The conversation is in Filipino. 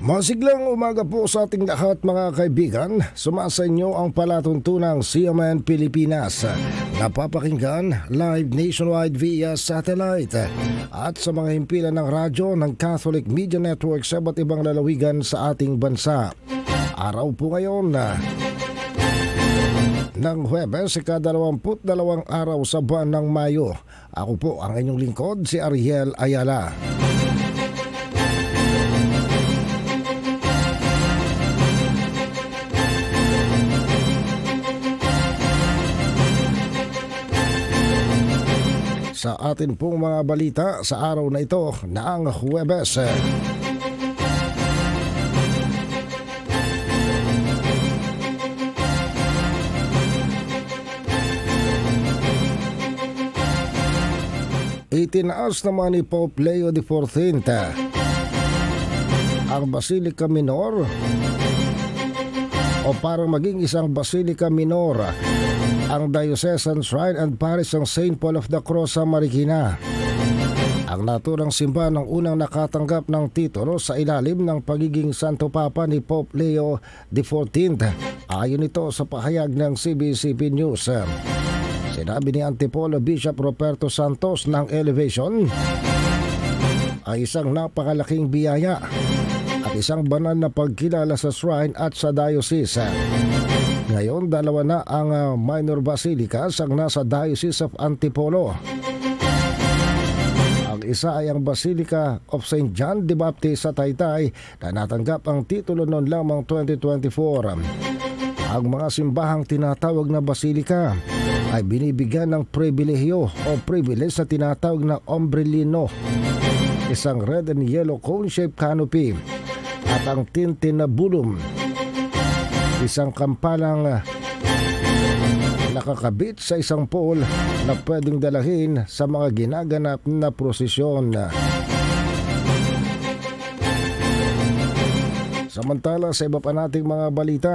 Masiglang umaga po sa ating lahat mga kaibigan. Sumasa inyo ang palatuntunang CMN Pilipinas. Napapakinggan live nationwide via satellite at sa mga himpilan ng radyo ng Catholic Media Network sa iba't ibang lalawigan sa ating bansa. Araw po ngayon ng Huwebes, ika-22 araw sa buwan ng Mayo. Ako po ang inyong lingkod, si Ariel Ayala. Sa atin pong mga balita sa araw na ito na ang Huwebes. Itinaas naman ni Pope Leo XIV ang Basilica Minor o parang maging isang Basilica Minor ang Diocesan Shrine and Parish ng St. Paul of the Cross sa Marikina. Ang naturang simbahan ng unang nakatanggap ng titulo sa ilalim ng pagiging Santo Papa ni Pope Leo XIV. Ayon ito sa pahayag ng CBCP News. Sinabi ni Antipolo Bishop Roberto Santos ng Elevation ay isang napakalaking biyaya at isang banal na pagkilala sa shrine at sa diocese. Ngayon, dalawa na ang minor basilicas ang nasa Diocese of Antipolo. Ang isa ay ang Basilica of St. John the Baptist sa Taytay na natanggap ang titulo noon lamang 2024. Ang mga simbahang tinatawag na basilika ay binibigyan ng pribilehyo o privilege na tinatawag na ombrellino, isang red and yellow cone-shaped canopy at ang tintinabulum, isang kampalang nakakabit sa isang pole na pwedeng dalahin sa mga ginaganap na prosesyon. Samantala sa iba pa nating mga balita,